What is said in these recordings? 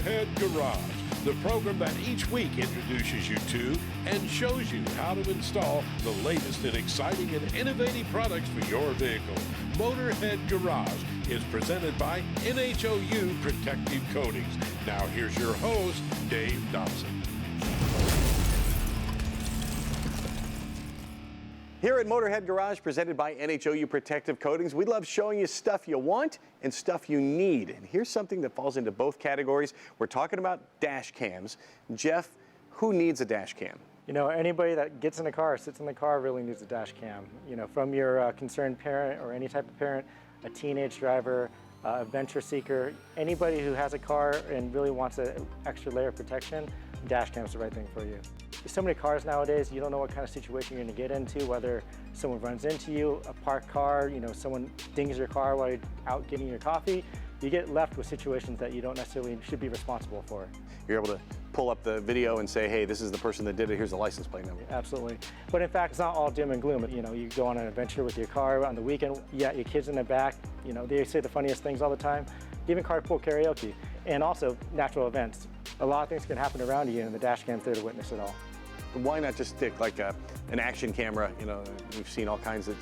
Motorhead Garage, the program that each week introduces you to and shows you how to install the latest in exciting and innovative products for your vehicle. Motorhead Garage is presented by NHOU Protective Coatings. Now here's your host, Dave Dobson. Here at Motorhead Garage, presented by NHOU Protective Coatings, we love showing you stuff you want and stuff you need. And here's something that falls into both categories. We're talking about dash cams. Jeff, who needs a dash cam? You know, anybody that gets in a car, sits in the car, really needs a dash cam. You know, from your concerned parent or any type of parent, a teenage driver, a venture seeker, anybody who has a car and really wants an extra layer of protection, dash cam is the right thing for you. There's so many cars nowadays, you don't know what kind of situation you're going to get into, whether someone runs into you, a parked car, you know, someone dings your car while you're out getting your coffee. You get left with situations that you don't necessarily should be responsible for. You're able to pull up the video and say, hey, this is the person that did it, here's the license plate number. Absolutely. But in fact, it's not all doom and gloom. You know, you go on an adventure with your car on the weekend, you got your kids in the back, you know, they say the funniest things all the time, even carpool karaoke, and also natural events. A lot of things can happen around you and the dash cam's there to witness it all. Why not just stick like an action camera? You know, we've seen all kinds that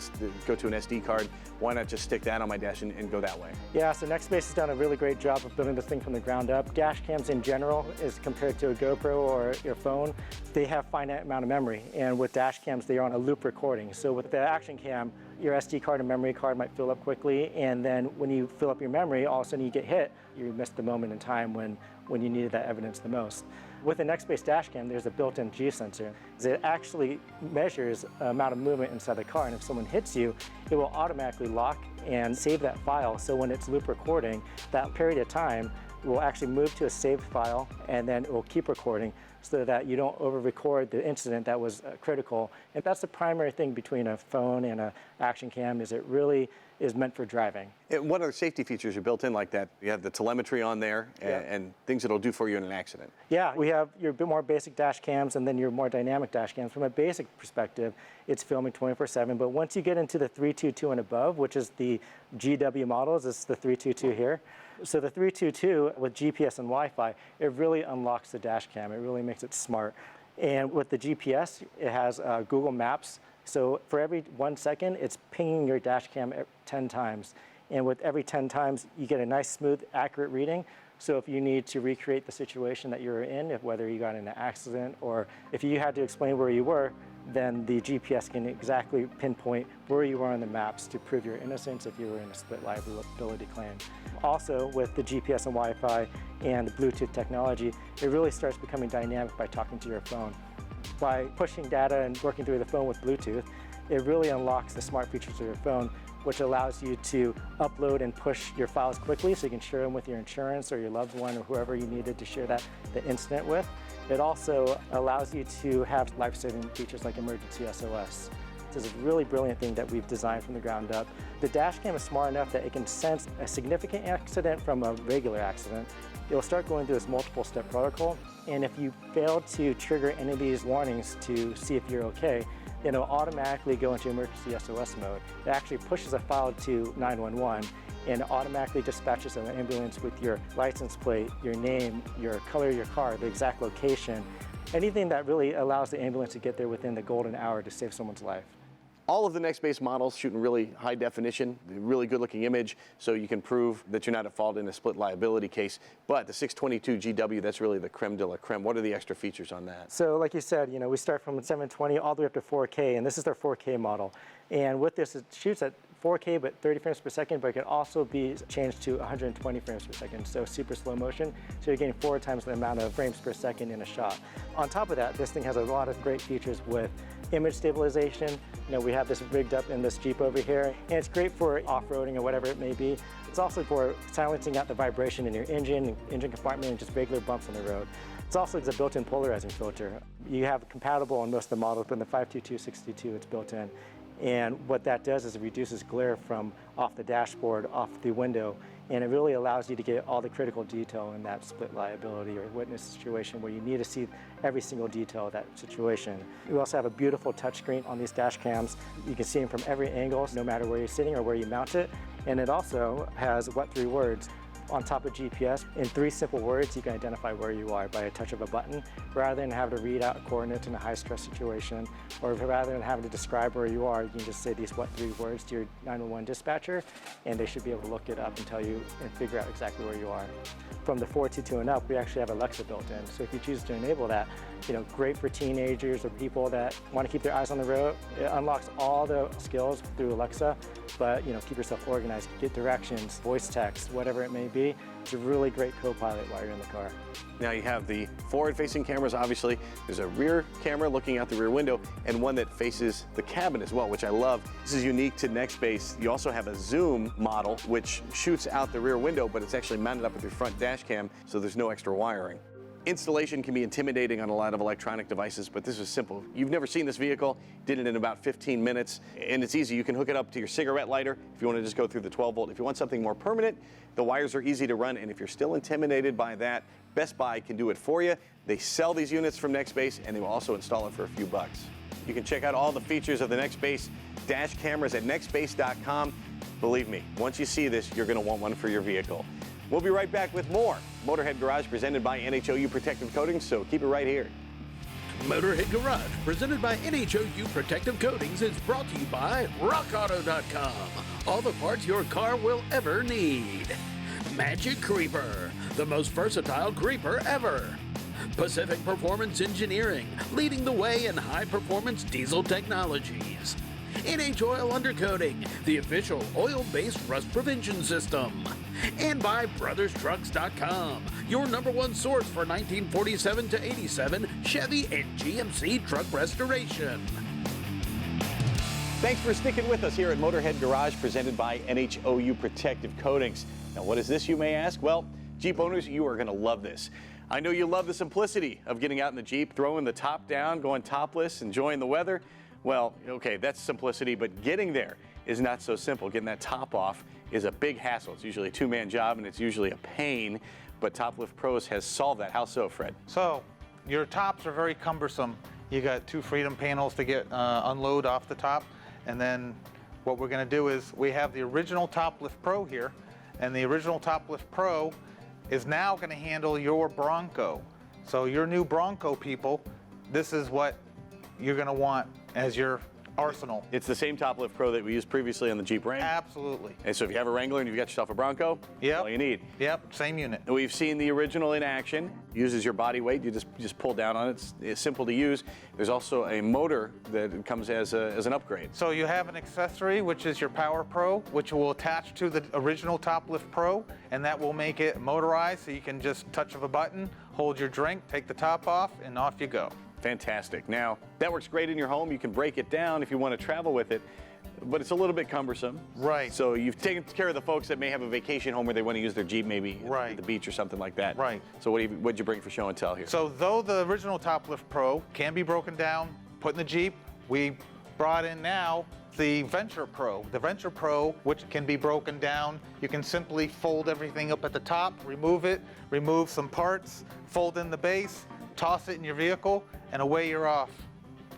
go to an SD card. Why not just stick that on my dash and go that way? Yeah, so Nextbase has done a really great job of building this thing from the ground up. Dash cams in general, as compared to a GoPro or your phone, they have finite amount of memory. And with dash cams, they are on a loop recording. So with the action cam, your SD card and memory card might fill up quickly, and then when you fill up your memory, all of a sudden you get hit. You missed the moment in time when you needed that evidence the most. With the Nextbase Dash Cam, there's a built-in G sensor. It actually measures the amount of movement inside the car, and if someone hits you, it will automatically lock and save that file. So when it's loop recording, that period of time will actually move to a saved file, and then it will keep recording so that you don't over-record the incident that was critical. And that's the primary thing between a phone and an action cam, is it really is meant for driving. And what other safety features are built in like that? You have the telemetry on there and things it'll do for you in an accident. Yeah, we have your bit more basic dash cams and then your more dynamic dash cams. From a basic perspective, it's filming 24/7, but once you get into the 322 and above, which is the GW models, it's the 322 here. So the 322 with GPS and Wi-Fi, it really unlocks the dash cam. It really makes it smart. And with the GPS, it has Google Maps. So for every 1 second, it's pinging your dash cam 10 times. And with every 10 times, you get a nice, smooth, accurate reading. So if you need to recreate the situation that you were in, whether you got in an accident or if you had to explain where you were, then the GPS can exactly pinpoint where you are on the maps to prove your innocence if you were in a split liability claim. Also, with the GPS and Wi-Fi and Bluetooth technology, it really starts becoming dynamic by talking to your phone. By pushing data and working through the phone with Bluetooth, it really unlocks the smart features of your phone, which allows you to upload and push your files quickly so you can share them with your insurance or your loved one or whoever you needed to share the incident with. It also allows you to have life-saving features like emergency SOS. This is a really brilliant thing that we've designed from the ground up. The dash cam is smart enough that it can sense a significant accident from a regular accident. It'll start going through this multiple step protocol, and if you fail to trigger any of these warnings to see if you're okay, then it'll automatically go into emergency SOS mode. It actually pushes a file to 911 and automatically dispatches an ambulance with your license plate, your name, your color of your car, the exact location, anything that really allows the ambulance to get there within the golden hour to save someone's life. All of the Nextbase models shoot in really high definition, really good looking image, so you can prove that you're not at fault in a split liability case. But the 622 GW, that's really the creme de la creme. What are the extra features on that? So like you said, you know, we start from 720 all the way up to 4K, and this is their 4K model. And with this, it shoots at 4K, but 30 frames per second, but it can also be changed to 120 frames per second, so super slow motion. So you're getting 4 times the amount of frames per second in a shot. On top of that, this thing has a lot of great features with image stabilization. You know, we have this rigged up in this Jeep over here, and it's great for off-roading or whatever it may be. It's also for silencing out the vibration in your engine compartment, and just regular bumps on the road. It's also a built-in polarizing filter. You have compatible on most of the models, but in the 522-62, it's built in. And what that does is it reduces glare from off the dashboard, off the window, and it really allows you to get all the critical detail in that split liability or witness situation where you need to see every single detail of that situation. We also have a beautiful touchscreen on these dash cams. You can see them from every angle, no matter where you're sitting or where you mount it. And it also has what 3 words. on top of GPS. In 3 simple words, you can identify where you are by a touch of a button, rather than having to read out coordinates in a high-stress situation, or rather than having to describe where you are, you can just say these 3 words to your 911 dispatcher, and they should be able to look it up and tell you and figure out exactly where you are. From the 422 and up, we actually have Alexa built in, so if you choose to enable that, great for teenagers or people that want to keep their eyes on the road. It unlocks all the skills through Alexa, but keep yourself organized, get directions, voice text, whatever it may be. It's a really great co-pilot while you're in the car. Now you have the forward-facing cameras, obviously. There's a rear camera looking out the rear window and one that faces the cabin as well, which I love. This is unique to Nextbase. You also have a zoom model, which shoots out the rear window, but it's actually mounted up with your front dash cam, so there's no extra wiring. Installation can be intimidating on a lot of electronic devices, but this is simple. You've never seen this vehicle, did it in about 15 minutes, and it's easy. You can hook it up to your cigarette lighter if you want to just go through the 12 volt. If you want something more permanent, the wires are easy to run, and if you're still intimidated by that, Best Buy can do it for you. They sell these units from Nextbase, and they will also install it for a few bucks. You can check out all the features of the Nextbase dash cameras at nextbase.com. Believe me, once you see this, you're going to want one for your vehicle. We'll be right back with more Motorhead Garage presented by NHOU Protective Coatings, so keep it right here. Motorhead Garage, presented by NHOU Protective Coatings, is brought to you by RockAuto.com. All the parts your car will ever need. Magic Creeper, the most versatile creeper ever. Pacific Performance Engineering, leading the way in high-performance diesel technologies. Oil Undercoating, the official oil-based rust prevention system. And by BrothersTrucks.com, your #1 source for 1947 to 87 Chevy and GMC truck restoration. Thanks for sticking with us here at Motorhead Garage, presented by NHOU Protective Coatings. Now, what is this, you may ask? Well, Jeep owners, you are going to love this. I know you love the simplicity of getting out in the Jeep, throwing the top down, going topless, enjoying the weather. Well, okay, that's simplicity, but getting there is not so simple. Getting that top off is a big hassle. It's usually a 2-man job, and it's usually a pain, but Top Lift Pros has solved that. How so, Fred? So, your tops are very cumbersome. You got 2 freedom panels to get unload off the top, and then what we're going to do is we have the original Top Lift Pro here, and the original Top Lift Pro is now going to handle your Bronco. So your new Bronco people, this is what you're going to want as your arsenal. It's the same Top Lift Pro that we used previously on the Jeep Wrangler. Absolutely. And so if you have a Wrangler and you've got yourself a Bronco, that's all you need. Yep, same unit. And we've seen the original in action. Uses your body weight. You just pull down on it. It's simple to use. There's also a motor that comes as an upgrade. So you have an accessory, which is your Power Pro, which will attach to the original Top Lift Pro, and that will make it motorized, so you can just touch of a button, hold your drink, take the top off, and off you go. Fantastic. Now, that works great in your home. You can break it down if you want to travel with it, but it's a little bit cumbersome. Right. So you've taken care of the folks that may have a vacation home where they want to use their Jeep maybe at the beach or something like that. Right. So what'd you bring for show and tell here? So though the original Top Lift Pro can be broken down, put in the Jeep, we brought in now the Venture Pro. The Venture Pro, which can be broken down, you can simply fold everything up at the top, remove it, remove some parts, fold in the base, toss it in your vehicle, and away you're off.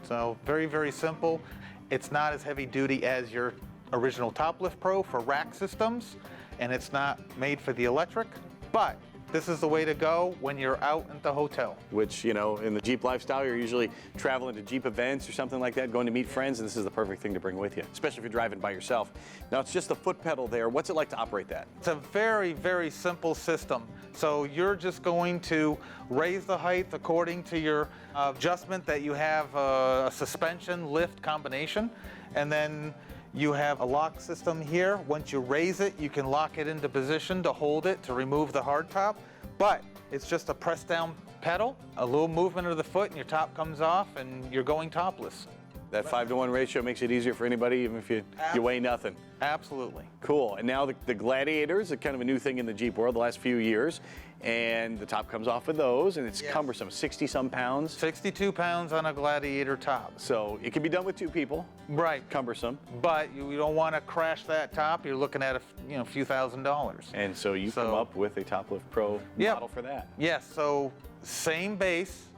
So very, very simple. It's not as heavy duty as your original Top Lift Pro for rack systems, and it's not made for the electric, but this is the way to go when you're out at the hotel. Which, in the Jeep lifestyle, you're usually traveling to Jeep events or something like that, going to meet friends, and this is the perfect thing to bring with you, especially if you're driving by yourself. Now, it's just the foot pedal there. What's it like to operate that? It's a very, very simple system. So you're just going to raise the height according to your adjustment that you have a suspension lift combination, and then you have a lock system here. Once you raise it, you can lock it into position to hold it, to remove the hardtop. But it's just a press down pedal, a little movement of the foot, and your top comes off, and you're going topless. That 5-to-1 ratio makes it easier for anybody, even if you weigh nothing. Absolutely. Cool. And now the Gladiators are kind of a new thing in the Jeep world the last few years. And the top comes off of those, and it's cumbersome, 60-some pounds. 62 pounds on a Gladiator top. So it can be done with 2 people. Right. Cumbersome. But you don't want to crash that top. You're looking at a few $1,000s. And so you come up with a Top Lift Pro model for that. Yes. So same base,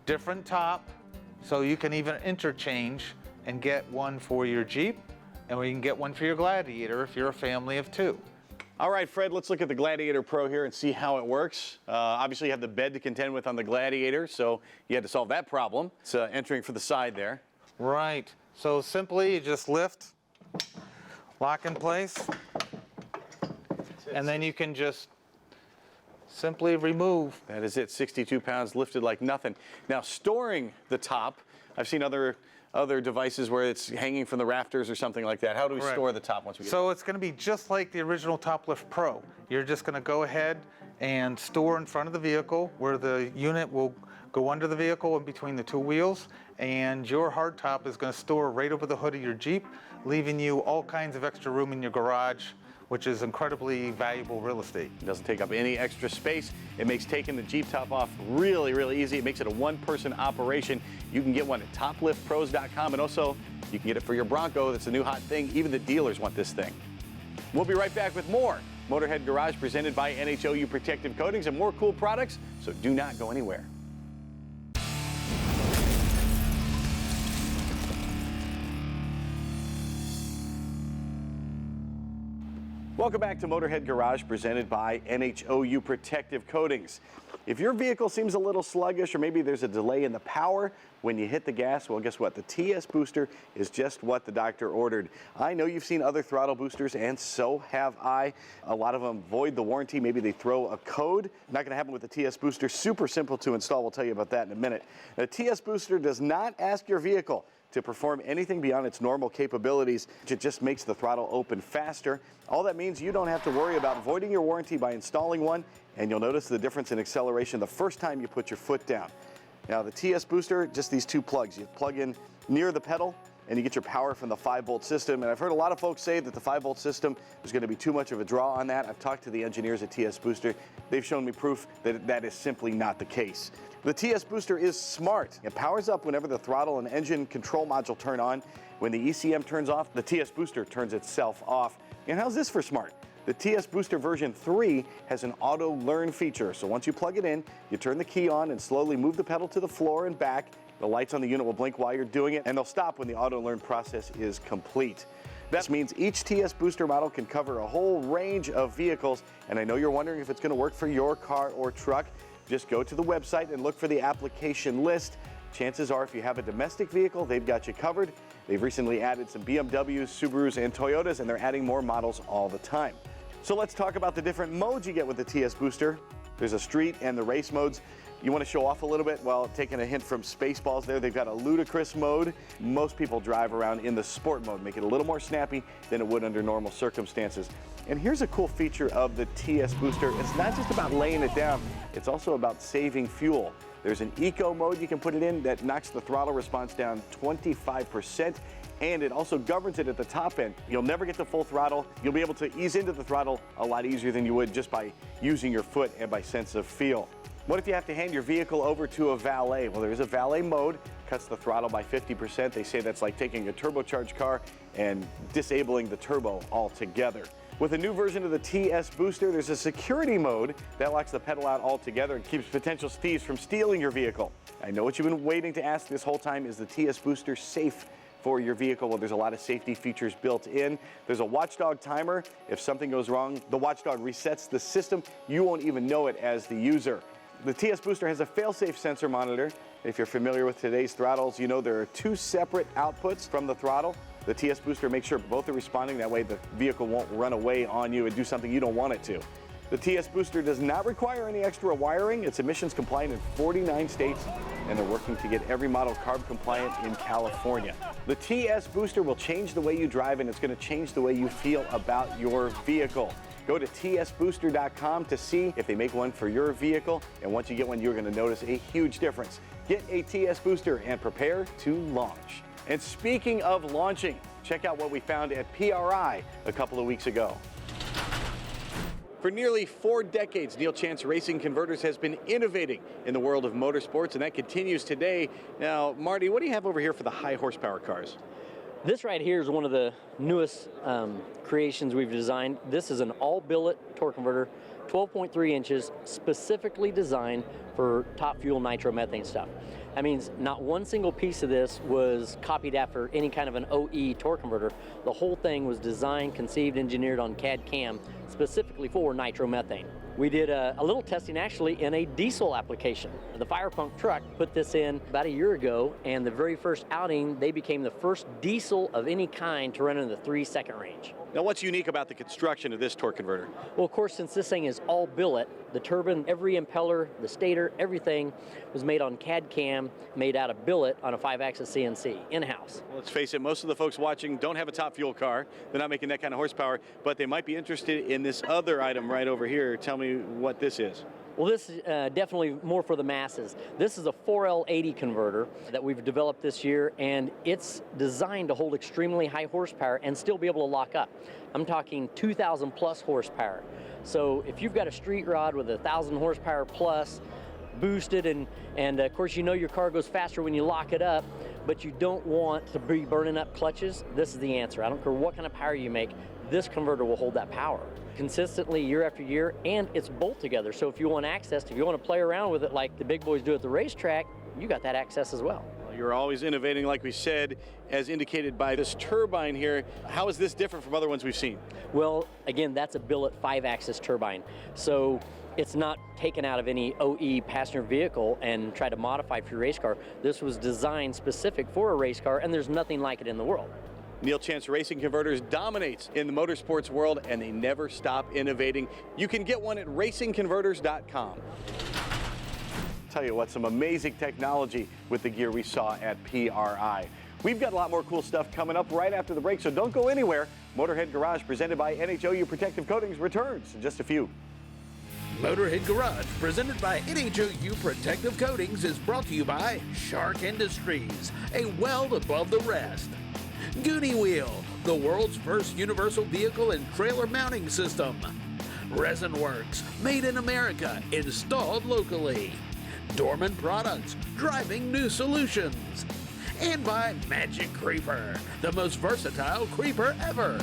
different top. So you can even interchange and get one for your Jeep, and we can get one for your Gladiator if you're a family of 2. All right, Fred, let's look at the Gladiator Pro here and see how it works. Obviously, you have the bed to contend with on the Gladiator, so you had to solve that problem. It's entering for the side there. Right. So simply you just lift, lock in place, and then you can just simply remove. That is it, 62 pounds lifted like nothing. Now, storing the top, I've seen other devices where it's hanging from the rafters or something like that. How do we store the top once we get it? So it's going to be just like the original Top Lift Pro. You're just going to go ahead and store in front of the vehicle where the unit will go under the vehicle and between the two wheels, and your hard top is going to store right over the hood of your Jeep, leaving you all kinds of extra room in your garage, which is incredibly valuable real estate. It doesn't take up any extra space. It makes taking the Jeep top off really, really easy. It makes it a one-person operation. You can get one at topliftpros.com, and also you can get it for your Bronco. That's a new hot thing. Even the dealers want this thing. We'll be right back with more Motorhead Garage presented by NHOU Protective Coatings and more cool products, so do not go anywhere. Welcome back to Motorhead Garage presented by NHOU Protective Coatings. If your vehicle seems a little sluggish or maybe there's a delay in the power when you hit the gas, well, guess what? The TS Booster is just what the doctor ordered. I know you've seen other throttle boosters, and so have I. A lot of them void the warranty. Maybe they throw a code. Not going to happen with the TS Booster. Super simple to install. We'll tell you about that in a minute. The TS Booster does not ask your vehicle to perform anything beyond its normal capabilities. It just makes the throttle open faster. All that means you don't have to worry about voiding your warranty by installing one, and you'll notice the difference in acceleration the first time you put your foot down. Now the TS Booster, just these two plugs. You plug in near the pedal and you get your power from the 5-volt system. And I've heard a lot of folks say that the 5-volt system is going to be too much of a draw on that. I've talked to the engineers at TS Booster. They've shown me proof that that is simply not the case. The TS Booster is smart. It powers up whenever the throttle and engine control module turn on. When the ECM turns off, the TS Booster turns itself off. And how's this for smart? The TS Booster version 3 has an auto learn feature. So once you plug it in, you turn the key on and slowly move the pedal to the floor and back. The lights on the unit will blink while you're doing it, and they'll stop when the auto learn process is complete. That means each TS Booster model can cover a whole range of vehicles, and I know you're wondering if it's going to work for your car or truck. Just go to the website and look for the application list. Chances are if you have a domestic vehicle, they've got you covered. They've recently added some BMWs, Subarus, and Toyotas, and they're adding more models all the time. So let's talk about the different modes you get with the TS Booster. There's a street and the race modes. You want to show off a little bit? Well, taking a hint from Spaceballs there, they've got a ludicrous mode. Most people drive around in the sport mode, make it a little more snappy than it would under normal circumstances. And here's a cool feature of the TS Booster. It's not just about laying it down, it's also about saving fuel. There's an eco mode you can put it in that knocks the throttle response down 25%, and it also governs it at the top end. You'll never get the full throttle. You'll be able to ease into the throttle a lot easier than you would just by using your foot and by sense of feel. What if you have to hand your vehicle over to a valet? Well, there is a valet mode, cuts the throttle by 50%. They say that's like taking a turbocharged car and disabling the turbo altogether. With a new version of the TS Booster, there's a security mode that locks the pedal out altogether and keeps potential thieves from stealing your vehicle. I know what you've been waiting to ask this whole time: is the TS Booster safe for your vehicle? Well, there's a lot of safety features built in. There's a watchdog timer. If something goes wrong, the watchdog resets the system. You won't even know it as the user. The TS Booster has a fail-safe sensor monitor. If you're familiar with today's throttles, you know there are two separate outputs from the throttle. The TS Booster makes sure both are responding. That way the vehicle won't run away on you and do something you don't want it to. The TS Booster does not require any extra wiring. It's emissions compliant in 49 states, and they're working to get every model carb compliant in California. The TS Booster will change the way you drive, and it's going to change the way you feel about your vehicle. Go to tsbooster.com to see if they make one for your vehicle, and once you get one, you're going to notice a huge difference. Get a TS Booster and prepare to launch. And speaking of launching, check out what we found at PRI a couple of weeks ago. For nearly 4 decades, Neal Chance Racing Converters has been innovating in the world of motorsports, and that continues today. Now, Marty, what do you have over here for the high horsepower cars? This right here is one of the newest creations we've designed. This is an all-billet torque converter, 12.3 inches, specifically designed for top fuel nitromethane stuff. That means not one single piece of this was copied after any kind of an OE torque converter. The whole thing was designed, conceived, engineered on CAD CAM specifically for nitromethane. We did a little testing actually in a diesel application. The fire pump truck put this in about a year ago, and the very first outing, they became the first diesel of any kind to run in the 3-second range. Now, what's unique about the construction of this torque converter? Well, of course, since this thing is all billet, the turbine, every impeller, the stator, everything was made on CAD CAM, made out of billet on a 5-axis CNC, in-house. Well, let's face it, most of the folks watching don't have a top fuel car. They're not making that kind of horsepower, but they might be interested in this other item right over here. Tell me what this is. Well, this is definitely more for the masses. This is a 4L80 converter that we've developed this year, and it's designed to hold extremely high horsepower and still be able to lock up. I'm talking 2,000 plus horsepower. So if you've got a street rod with 1,000 horsepower plus, boosted, and of course you know your car goes faster when you lock it up, but you don't want to be burning up clutches, this is the answer. I don't care what kind of power you make, this converter will hold that power consistently year after year, and it's bolt together. So if you want access, if you want to play around with it like the big boys do at the racetrack, you got that access as well. You're always innovating, like we said, as indicated by this turbine here. How is this different from other ones we've seen? Well, again, that's a billet 5-axis turbine. So it's not taken out of any OE passenger vehicle and tried to modify for your race car. This was designed specific for a race car, and there's nothing like it in the world. Neal Chance Racing Converters dominates in the motorsports world, and they never stop innovating. You can get one at racingconverters.com. Tell you what, some amazing technology with the gear we saw at PRI. We've got a lot more cool stuff coming up right after the break, so don't go anywhere. Motorhead Garage, presented by NHOU Protective Coatings, returns in just a few. Motorhead Garage, presented by NHOU Protective Coatings, is brought to you by Shark Industries, a weld above the rest. Goonie Wheel, the world's first universal vehicle and trailer mounting system. Resin Works, made in America, installed locally. Dorman Products, driving new solutions. And by Magic Creeper, the most versatile creeper ever.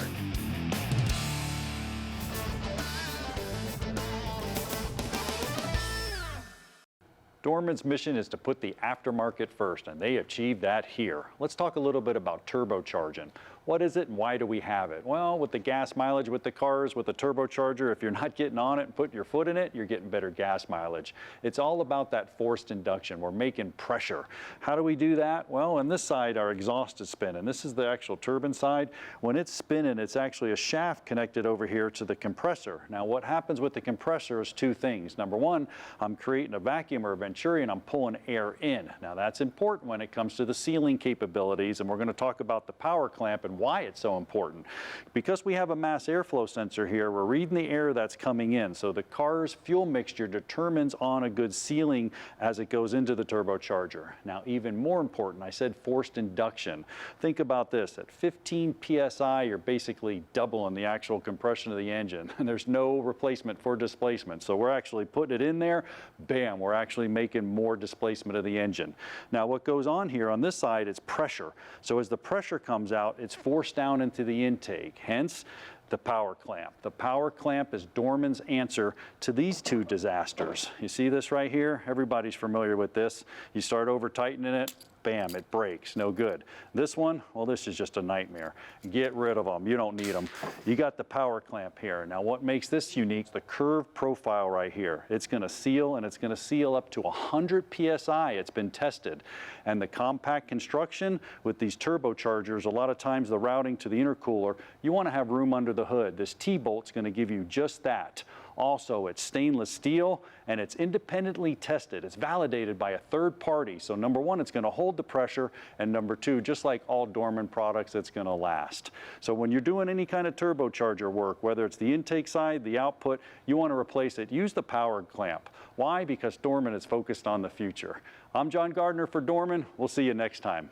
Dorman's mission is to put the aftermarket first, and they achieve that here. Let's talk a little bit about turbocharging. What is it and why do we have it? Well, with the gas mileage with the cars, with the turbocharger, if you're not getting on it and putting your foot in it, you're getting better gas mileage. It's all about that forced induction. We're making pressure. How do we do that? Well, on this side, our exhaust is spinning. This is the actual turbine side. When it's spinning, it's actually a shaft connected over here to the compressor. Now, what happens with the compressor is two things. Number one, I'm creating a vacuum or a venturi, and I'm pulling air in. Now, that's important when it comes to the sealing capabilities, and we're going to talk about the power clamp and why it's so important. Because we have a mass airflow sensor here, we're reading the air that's coming in. So the car's fuel mixture determines on a good sealing as it goes into the turbocharger. Now, even more important, I said forced induction. Think about this. At 15 PSI, you're basically doubling the actual compression of the engine, and there's no replacement for displacement. So we're actually putting it in there, bam, we're actually making more displacement of the engine. Now, what goes on here on this side is pressure. So as the pressure comes out, it's forced down into the intake, hence the power clamp. The power clamp is Dorman's answer to these two disasters. You see this right here? Everybody's familiar with this. You start over tightening it, bam, it breaks, no good. This one, well, this is just a nightmare. Get rid of them, you don't need them. You got the power clamp here. Now what makes this unique, the curved profile right here. It's gonna seal, and it's gonna seal up to 100 PSI, it's been tested. And the compact construction with these turbochargers, a lot of times the routing to the intercooler, you wanna have room under the hood. This T-bolt's gonna give you just that. Also, it's stainless steel, and it's independently tested. It's validated by a third party. So number one, it's going to hold the pressure, and number two, just like all Dorman products, it's going to last. So when you're doing any kind of turbocharger work, whether it's the intake side, the output, you want to replace it, use the power clamp. Why? Because Dorman is focused on the future. I'm John Gardner for Dorman. We'll see you next time.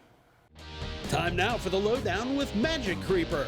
Time now for the lowdown with Magic Creeper.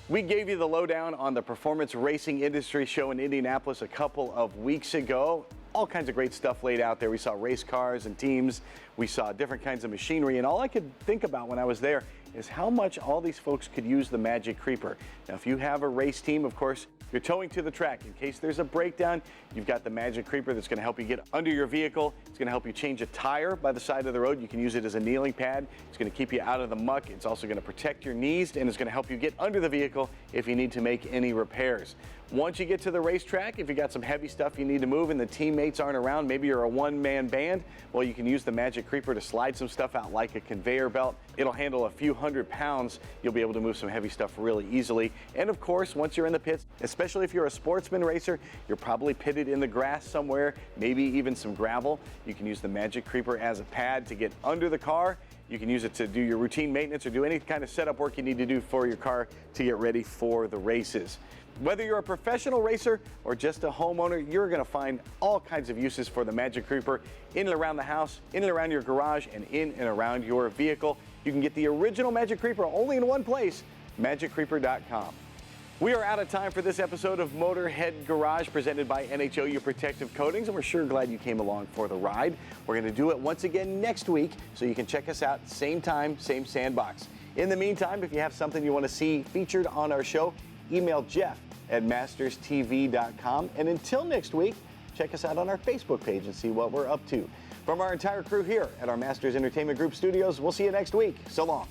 We gave you the lowdown on the performance racing industry show in Indianapolis a couple of weeks ago. all kinds of great stuff laid out there. We saw race cars and teams. We saw different kinds of machinery. And all I could think about when I was there is how much all these folks could use the Magic Creeper. Now, if you have a race team, of course, you're towing to the track. In case there's a breakdown, you've got the Magic Creeper that's going to help you get under your vehicle. It's going to help you change a tire by the side of the road. You can use it as a kneeling pad. It's going to keep you out of the muck. It's also going to protect your knees, and it's going to help you get under the vehicle if you need to make any repairs. Once you get to the racetrack, if you got some heavy stuff you need to move and the teammates aren't around, maybe you're a one-man band, well, you can use the Magic Creeper to slide some stuff out like a conveyor belt. It'll handle a few hundred pounds. You'll be able to move some heavy stuff really easily. And of course, once you're in the pits, especially if you're a sportsman racer, you're probably pitted in the grass somewhere, maybe even some gravel. You can use the Magic Creeper as a pad to get under the car. You can use it to do your routine maintenance or do any kind of setup work you need to do for your car to get ready for the races. Whether you're a professional racer or just a homeowner, you're going to find all kinds of uses for the Magic Creeper in and around the house, in and around your garage, and in and around your vehicle. You can get the original Magic Creeper only in one place, MagicCreeper.com. We are out of time for this episode of Motorhead Garage presented by NHOU Protective Coatings, and we're sure glad you came along for the ride. We're going to do it once again next week, so you can check us out same time, same sandbox. In the meantime, if you have something you want to see featured on our show, email Jeff at masterstv.com. And until next week, check us out on our Facebook page and see what we're up to. From our entire crew here at our Masters Entertainment Group studios, we'll see you next week. So long.